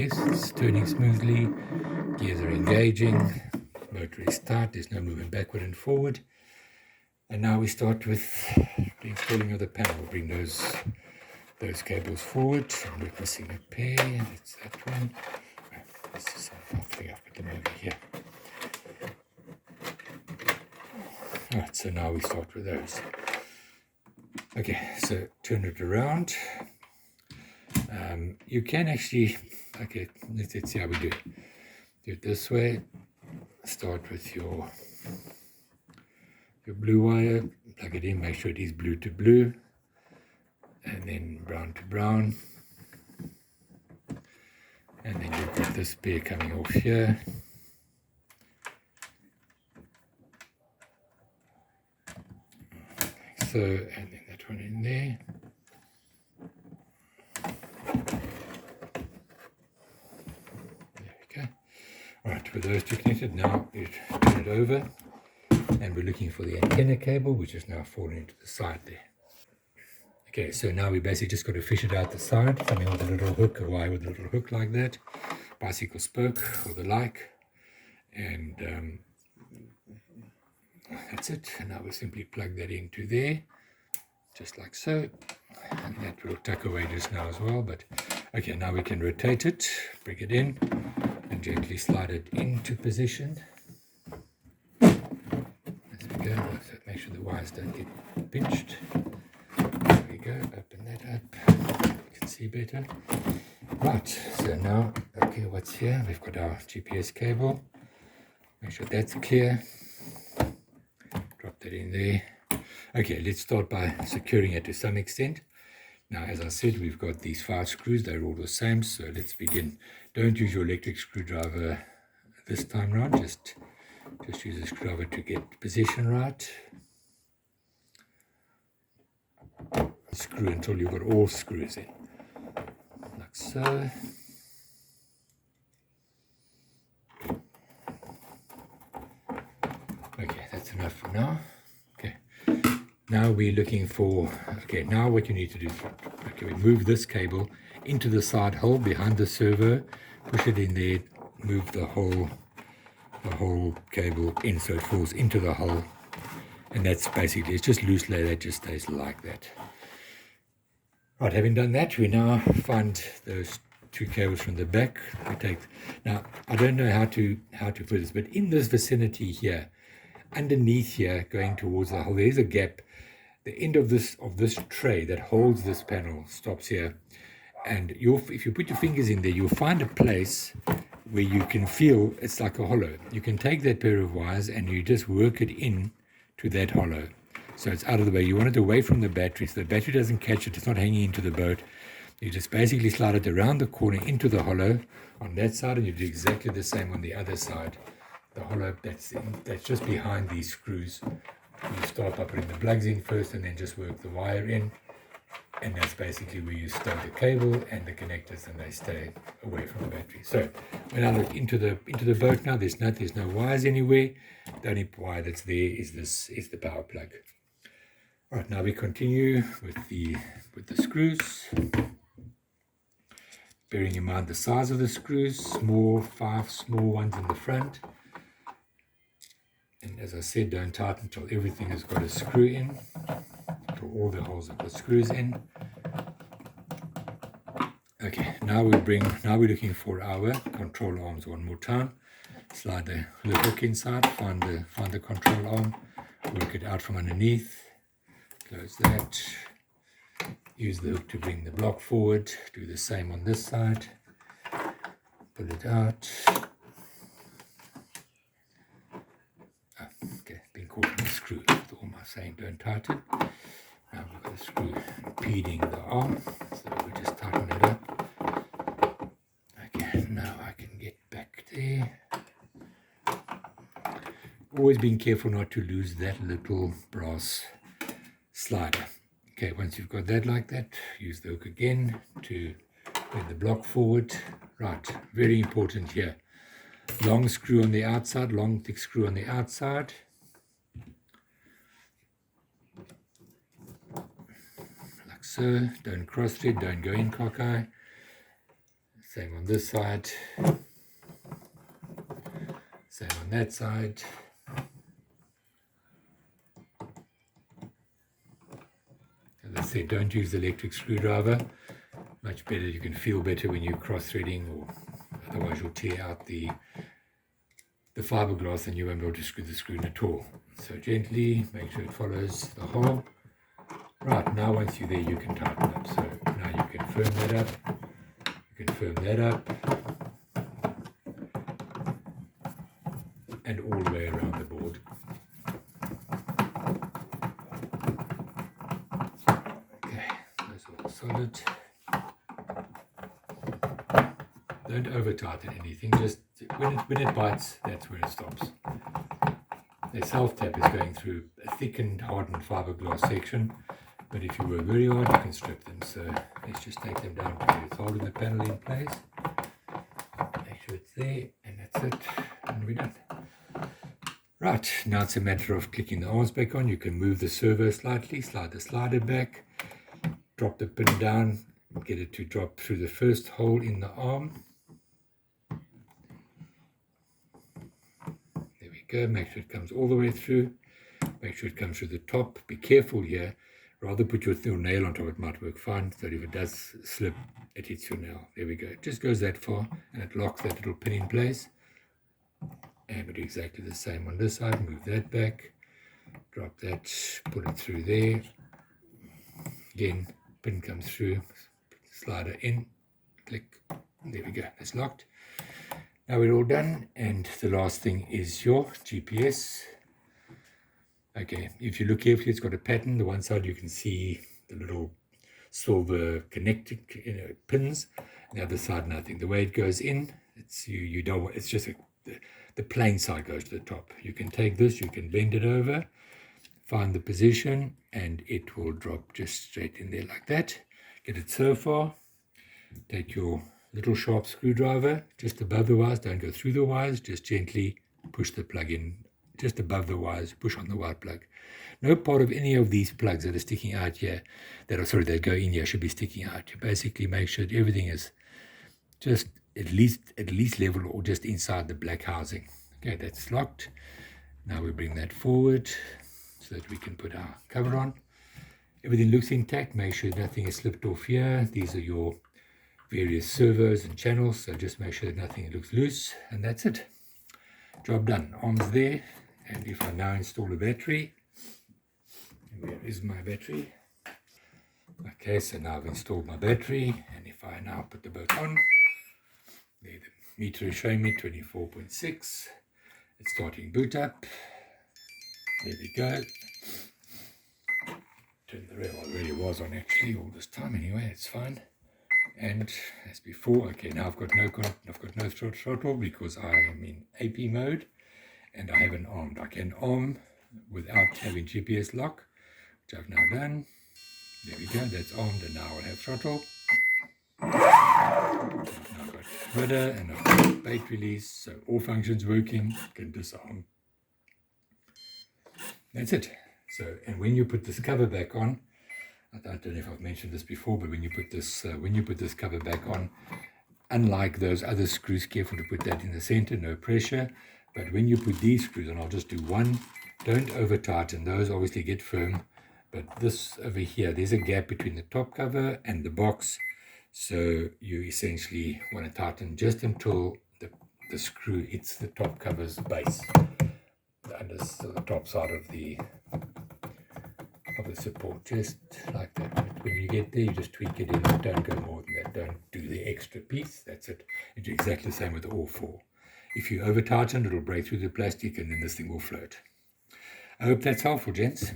Yes, it's turning smoothly, gears are engaging, motor is tight, there's no moving backward and forward. And now we start with the installing of the panel. We'll bring those cables forward. We're missing a pair, that's that one. I think I've put them over here. Alright, so now we start with those. Okay, so turn it around. You can actually, okay, let's see how we do it. Do it this way. Start with your blue wire, plug it in, make sure it is blue to blue, and then brown to brown. And then you've got this pair coming off here. So, and then that one in there. There we go. Alright, with those two connected, now we turn it over. And we're looking for the antenna cable, which is now falling into the side there. Okay, so now we basically just got to fish it out the side, something with a little hook, a wire with a little hook like that, bicycle spoke or the like, and that's it. And now we simply plug that into there, just like so, and that will tuck away just now as well. But okay, now we can rotate it, bring it in, and gently slide it into position. As we go, so make sure the wires don't get pinched. There we go, open that up, you can see better. Right, so now, okay, what's here? We've got our GPS cable. Make sure that's clear. Drop that in there. Okay, let's start by securing it to some extent. Now, as I said, we've got these 5 screws. They're all the same, so let's begin. Don't use your electric screwdriver this time round. Just use a screwdriver to get position right. Screw until you've got all screws in, like so. Okay, that's enough for now. Okay, now we're looking for, okay, now what you need to do, okay, we move this cable into the side hole behind the servo, push it in there, move the whole cable in so it falls into the hole, and that's basically, it's just loose layer that just stays like that. Right, having done that, we now find those 2 cables from the back. We take, now I don't know how to put this, but in this vicinity here, underneath here, going towards the hole, there's a gap. The end of this tray that holds this panel stops here, and if you put your fingers in there, you'll find a place where you can feel it's like a hollow. You can take that pair of wires and you just work it in to that hollow, so it's out of the way. You want it away from the battery, so the battery doesn't catch it, it's not hanging into the boat. You just basically slide it around the corner into the hollow on that side, and you do exactly the same on the other side. The hollow that's just behind these screws. You start by putting the plugs in first and then just work the wire in, and that's basically where you stow the cable and the connectors, and they stay away from the battery. So when I look into the boat now, there's no wires anywhere. The only wire that's there is the power plug. All right, now we continue with the screws. Bearing in mind the size of the screws, 5 small ones in the front. And as I said, don't tighten until everything has got a screw in, until all the holes have got screws in. Okay, now we're looking for our control arms one more time. Slide the hook inside, find the control arm, work it out from underneath, close that, use the hook to bring the block forward, do the same on this side, pull it out. Okay, been caught in the screw. That's all I'm saying, don't tighten. Now we've got a screw impeding the arm, so we just tighten it up. Okay, now I can get back there. Always being careful not to lose that little brass slider. Okay, once you've got that like that, use the hook again to bring the block forward. Right, very important here. Long screw on the outside, long thick screw on the outside. Like so, don't cross thread, don't go in cockeye. Same on this side. Same on that side. As I said, don't use the electric screwdriver. Much better, you can feel better when you're cross-threading, or otherwise you'll tear out the fiberglass and you won't be able to screw the screw in at all. So gently, make sure it follows the hole. Right, now once you're there, you can tighten up. So now you can firm that up. You can firm that up. And all the way around the board. Okay, that's all solid. Don't over tighten anything, just when it bites, that's where it stops. The self-tap is going through a thickened, hardened fiberglass section, but if you work very hard, you can strip them. So let's just take them down to where it's holding the panel in place. Make sure it's there, and that's it, and we're done. Right, now it's a matter of clicking the arms back on. You can move the servo slightly, slide the slider back, drop the pin down, get it to drop through the first hole in the arm. There we go, make sure it comes all the way through. Make sure it comes through the top. Be careful here. Rather put your nail on top, it might work fine, so if it does slip, it hits your nail. There we go. It just goes that far, and it locks that little pin in place. And we do exactly the same on this side. Move that back, drop that, put it through there. Again, pin comes through, slider in, click, there we go, it's locked. Now we're all done, and the last thing is your GPS. Okay, if you look carefully, it's got a pattern. The one side you can see the little silver connecting pins, the other side nothing. The way it goes in, you don't. It's just the plain side goes to the top. You can take this, you can bend it over, find the position, and it will drop just straight in there like that. Get it so far. Take your little sharp screwdriver just above the wires. Don't go through the wires. Just gently push the plug in just above the wires. Push on the wire plug. No part of any of these plugs that are sticking out here, that go in here, should be sticking out. You basically make sure that everything is just at least level or just inside the black housing. Okay, that's locked. Now we bring that forward so that we can put our cover on. Everything looks intact. Make sure nothing is slipped off here. These are your various servos and channels, so just make sure that nothing looks loose, and that's it. Job done. Arms there. And if I now install a battery, where is my battery? Okay, so now I've installed my battery, and if I now put the boat on, there the meter is showing me 24.6. It's starting boot up. There we go. Turn the rail. It really was on actually all this time anyway. It's fine. And as before, okay, now I've got no throttle because I am in AP mode, and I haven't armed. I can arm without having GPS lock, which I've now done. There we go. That's armed, and now I'll have throttle. I've got rudder and I've got bait release, so all functions working. Can disarm. That's it. So, and when you put this cover back on, I don't know if I've mentioned this before, but when you put this cover back on, unlike those other screws, careful to put that in the center, no pressure. But when you put these screws on, I'll just do one. Don't over tighten those. Obviously get firm. But this over here, there's a gap between the top cover and the box. So you essentially want to tighten just until the screw hits the top cover's base, the top side of the support, just like that. But when you get there, you just tweak it in. Don't go more than that. Don't do the extra piece. That's it. You do exactly the same with all four. If you over tighten, it'll break through the plastic, and then this thing will float. I hope that's helpful, gents.